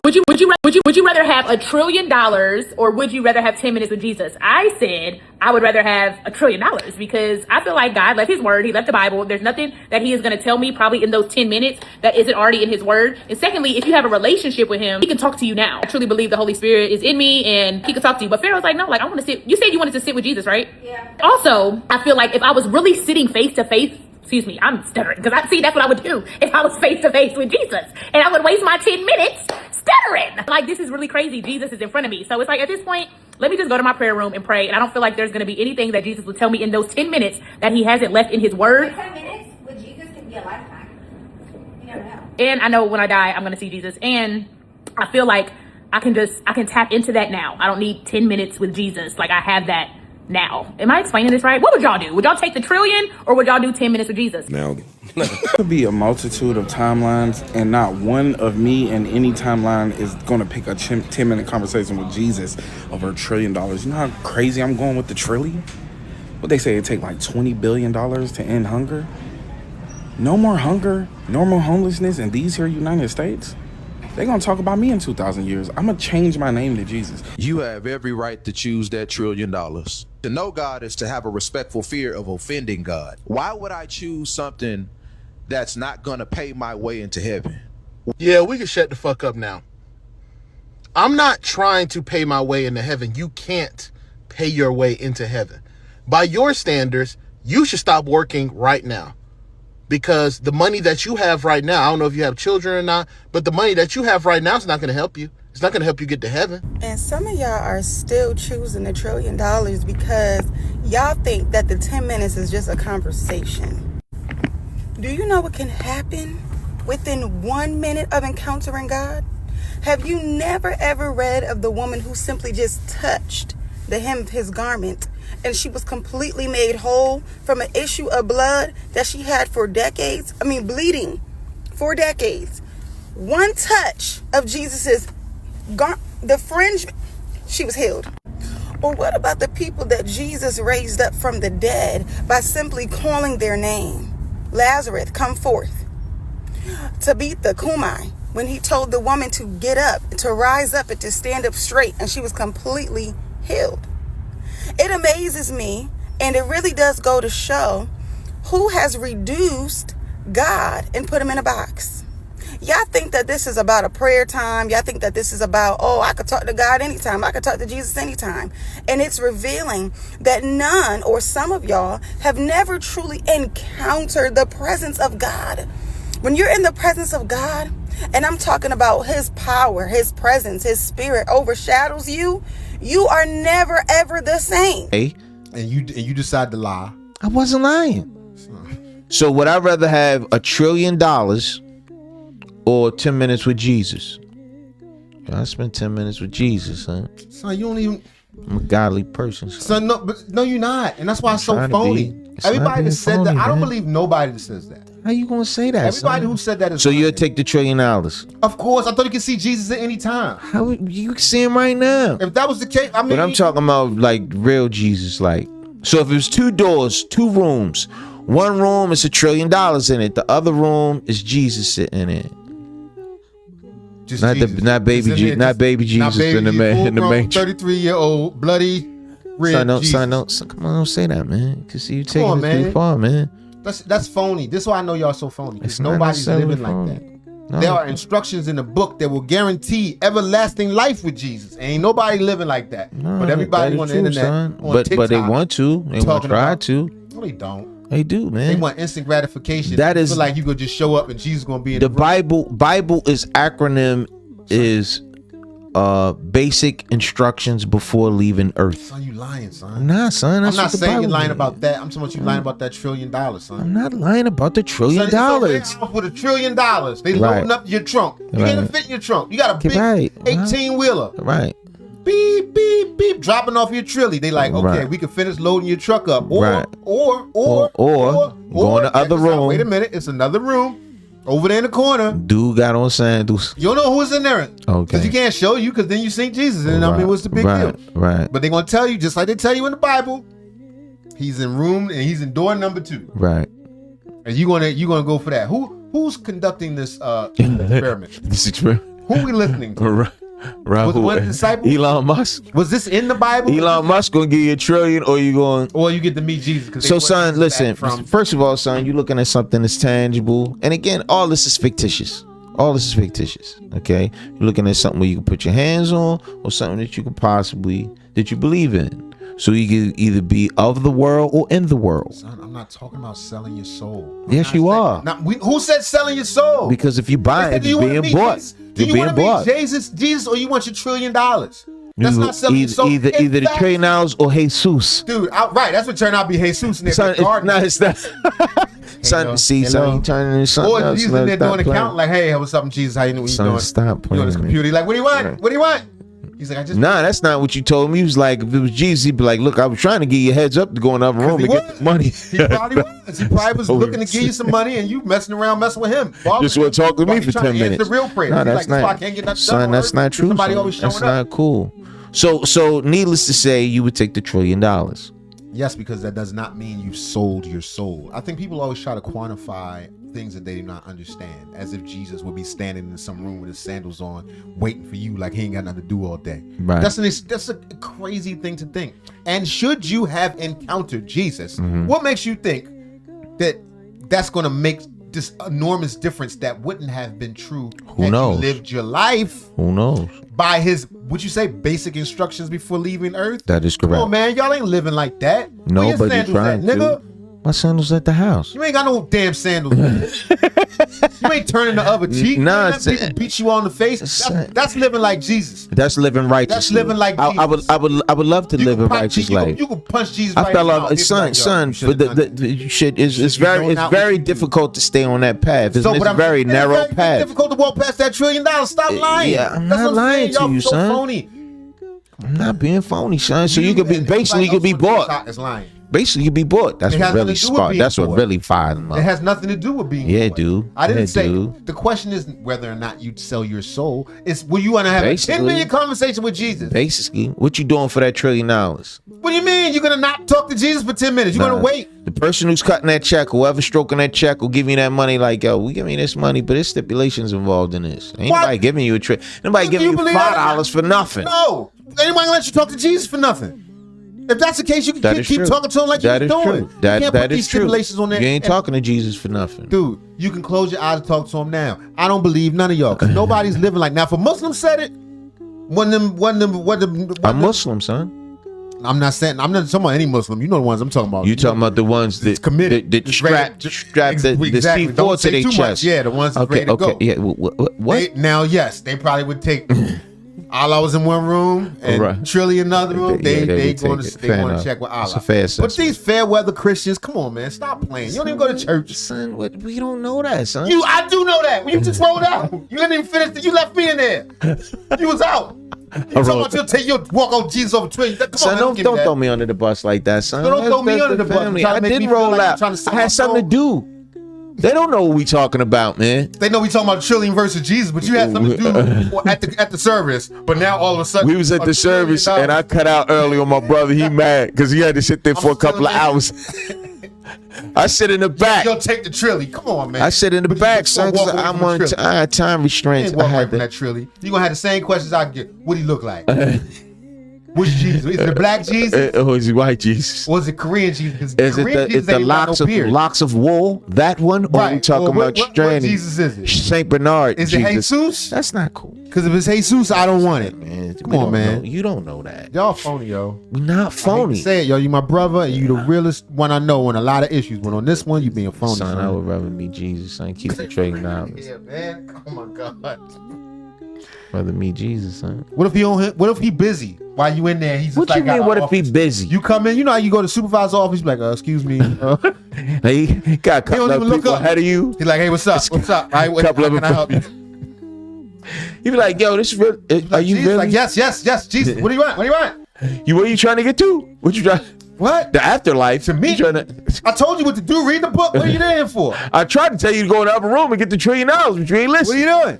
would you rather have $1 trillion or would you rather have 10 minutes with Jesus? I said I would rather have $1 trillion because I feel like God left his word. He left the Bible. There's nothing that he is going to tell me probably in those 10 minutes that isn't already in his word. And secondly, if you have a relationship with him, he can talk to you now. I truly believe the Holy Spirit is in me and he can talk to you. But Pharaoh's like, no, like I want to sit. You said you wanted to sit with Jesus, right? Yeah. Also, I feel like if I was really sitting face to face, excuse me, I'm stuttering because that's what I would do if I was face to face with Jesus, and I would waste my 10 minutes stuttering. Like, this is really crazy. Jesus is in front of me. So it's like, at this point, let me just go to my prayer room and pray. And I don't feel like there's going to be anything that Jesus will tell me in those 10 minutes that he hasn't left in his word. 10 minutes with Jesus can be a lifetime. You never know. And I know when I die, I'm going to see Jesus. And I feel like I can tap into that now. I don't need 10 minutes with Jesus. Like, I have that now. Am I explaining this right? What would y'all do? Would y'all take the trillion or would y'all do 10 minutes with Jesus? Now, could be a multitude of timelines, and not one of me in any timeline is going to pick a 10-minute conversation with Jesus over $1 trillion. You know how crazy I'm going with the trillion? What they say, it take like $20 billion to end hunger? No more hunger, no more homelessness in these here United States? They're going to talk about me in 2,000 years. I'm going to change my name to Jesus. you have every right to choose that $1 trillion. To know God is to have a respectful fear of offending God. Why would I choose something that's not going to pay my way into heaven? Yeah, we can shut the fuck up now. I'm not trying to pay my way into heaven. You can't pay your way into heaven. By your standards, you should stop working right now. Because the money that you have right now, I don't know if you have children or not, but the money that you have right now is not going to help you. It's not going to help you get to heaven. And some of y'all are still choosing $1 trillion because y'all think that the 10 minutes is just a conversation. Do you know what can happen within 1 minute of encountering God? Have you never ever read of the woman who simply just touched the hem of his garment and she was completely made whole from an issue of blood that she had for decades? I mean, bleeding for decades. One touch of Jesus's the fringe, she was healed. Or what about the people that Jesus raised up from the dead by simply calling their name? Lazarus, come forth. Tabitha, Kumai, when he told the woman to get up, to rise up and to stand up straight, and she was completely healed. It amazes me, and it really does go to show who has reduced God and put him in a box. Y'all think that this is about a prayer time. Y'all think that this is about, oh, I could talk to God anytime. I could talk to Jesus anytime. And it's revealing that none or some of y'all have never truly encountered the presence of God. When you're in the presence of God, and I'm talking about his power, his presence, his spirit overshadows you, you are never, ever the same. Hey, And you decide to lie. I wasn't lying. So would I rather have $1 trillion or 10 minutes with Jesus? I spent 10 minutes with Jesus, son. Son, you don't even. I'm a godly person. Son, no, you're not, and that's why it's so trying to phony. be. It's not Everybody being that said phony, that, I don't man. believe nobody that says that. How you gonna say that? Everybody son? who said that is. So you'll lying. take the $1 trillion? Of course, I thought you could see Jesus at any time. How you can see him right now? If that was the case, I mean. But I'm talking about like real Jesus, like. So if it was 2 doors, 2 rooms, one room is $1 trillion in it, the other room is Jesus sitting in it. Just Not Jesus. not baby Just in there, not baby Jesus in the man in the matrix. 33-year-old bloody red Son, Jesus. come on, don't say that, man. Cause see you taking on, it too man. far, man. That's phony. This is why I know y'all so phony. It's Because not nobody's necessarily living like phony. that. No. There are instructions in the book that will guarantee everlasting life with Jesus. Ain't nobody living like that. No, but everybody that on is the true, internet, son. on But TikTok, they want to. They want to talking try about- to. No, they don't. They do, man. They want instant gratification. That is- feel like you could just show up and Jesus gonna be in The the room. Bible is acronym is basic instructions before leaving Earth. Son, you lying, son. Nah, son. I'm That's not what the saying you're Bible lying is. about that. I'm talking about you lying about that $1 trillion, son. I'm not lying about the $1 trillion. Son, it's a warehouse with $1 trillion. They Right. loading up your trunk. You Right. can't fit in your trunk. You got a big Right. 18-wheeler. Right. Beep, beep, beep, dropping off your trilly. They like, okay, Right. we can finish loading your truck up. Or, Right. or go in the other check this out. room. Wait a minute, it's another room over there in the corner. Dude got on sandals. You don't know who's in there. Okay. Because you can't show you, because then you seen Jesus. And I mean, what's the big right, deal? Right. But they're going to tell you, just like they tell you in the Bible, he's in room, and he's in door number 2. Right. And you're gonna go for that. Who's conducting this experiment? This experiment. Who we listening to? Was one of the disciples? Elon Musk. Was this in the Bible? Elon Musk gonna give you $1 trillion, or you going? Or you get to meet Jesus. So, son, listen. First of all, son, you're looking at something that's tangible, and again, all this is fictitious. All this is fictitious. Okay, you're looking at something where you can put your hands on, or something that you can possibly that you believe in. So you can either be of the world or in the world. Son, I'm not talking about selling your soul. Yes, you are. Who said selling your soul? Because if you buy it, it's being bought. Do you want to meet Jesus, or you want your $1 trillion? That's not selling your soul. Either the $1 trillion or Jesus. Dude, right? That's what turned out to be Jesus in their Son, garden. it's not. Son, see, son, you turning into something or else. Jesus in there doing the count, like, hey, what's up, Jesus? How you doing? Son, stop playing. You on his computer? He's like, what do you want? Right. What do you want? He's like, Nah, that's not what you told me. He was like, if it was Jesus, he'd be like, look, I was trying to get you heads up to go in the other room and get the money. He probably was. He probably was looking to give you some money, and you messing with him. Just want to talk to me for 10 minutes. The real prayer. No, that's not. I can't get nothing Son, that's not true. Somebody always showing that's not cool. So, needless to say, you would take the $1 trillion. Yes, because that does not mean you sold your soul. I think people always try to quantify things that they do not understand, as if Jesus would be standing in some room with his sandals on, waiting for you like he ain't got nothing to do all day. Right. That's a crazy thing to think. And should you have encountered Jesus, what makes you think that that's going to make this enormous difference that wouldn't have been true Who knows? You lived your life Who knows? by his, would you say, basic instructions before leaving Earth? That is correct. Come on, man, y'all ain't living like that. No, Where your but you're sandals trying at, nigga? to. My sandals at the house. You ain't got no damn sandals, man. You ain't turning the other cheek. Nah, man. People beat you on the face. That's living like Jesus. That's living righteous. That's living like Jesus. I would love to live a righteous life. You can punch Jesus. I right fell now. off, son. But the shit is it's very difficult to stay on that path. It's a very narrow path. It's difficult to walk past that $1 trillion. Stop lying. Yeah, I'm not lying to you, son. Phony. I'm not being phony, son. So you could be basically you could be bought. It's lying. Basically, you could be bought. That's what really sparked. That's what really fired them up. It has nothing to do with being. Yeah, bought. dude. I didn't Yeah, say. dude. The question isn't whether or not you'd sell your soul. It's will you want to have a 10-minute conversation with Jesus? Basically, what you doing for that $1 trillion? What do you mean? You're gonna not talk to Jesus for 10 minutes? You're gonna wait? The person who's cutting that check, whoever's stroking that check, will give you that money. Like, yo, we give me this money, but there's stipulations involved in this. Ain't nobody giving you nobody giving you $5 for nothing. No, anybody gonna let you talk to Jesus for nothing? If that's the case, you can keep talking to him like you're doing. That is true. On there. You ain't talking to Jesus for nothing, dude. You can close your eyes and talk to him now. I don't believe none of y'all because nobody's living like now. If a Muslim said it, I'm Muslim, son. I'm not talking about any Muslim. You know the ones I'm talking about. You talking about the ones that committed, that strap the C4 to their chest. Yeah, the ones that's ready to go. Yeah, what? Now, yes, they probably would take. Allah was in one room and Trilly in another room. They want to check with Allah. But these fair weather Christians, come on, man, stop playing. You don't even go to church, son. We don't know that, son. I do know that. You just rolled out. You didn't even finish. You left me in there. You was out. You talking about you'll walk on Jesus over Twitter. Come son, on, don't throw me under the bus like that, son. Don't throw me under the bus. I didn't roll out. I had something to do. They don't know what we talking about, man. They know we talking about trillion versus Jesus, but you had something to do at the service. But now all of a sudden we was at the service and I cut out early on my brother. He mad because he had to sit there for a couple of hours. I sit in the back. You'll take the trilly. Come on, man. I sit in the back, son. I'm on time restraints. I had that trilly. You gonna have the same questions I get. What do he look like? Which Jesus? Is it a black Jesus? Or is it white Jesus? Or is it Korean Jesus? Is it the locks of wool? That one? Or are we talking about what Jesus is it? Saint Bernard Is it Jesus? That's not cool. Because if it's Jesus, I don't want it. Man, come on, man. You don't know that. Y'all phony, yo. We're not phony. Say it, yo. You my brother, and you the realest one I know on a lot of issues. But on this one, you being phony. Son, I would rather meet Jesus. Son, keep the $1 trillion. Yeah, man. Oh my God. Rather meet Jesus, son. What if he busy while you in there? He's what you mean? What if he busy? You come in, you know how you go to supervisor's office, like, excuse me. He got a couple of people ahead of you. He's like, hey, what's up? What's up? All right, couple how can I help you? He be like, yo, this is real. Are you really? Like, yes, Jesus. What do you want? What do you want? Where you trying to get to? What you trying? What? The afterlife. To me? I told you what to do. Read the book. What are you there for? I tried to tell you to go in the other room and get the $1 trillion, but you ain't listening. What are you doing?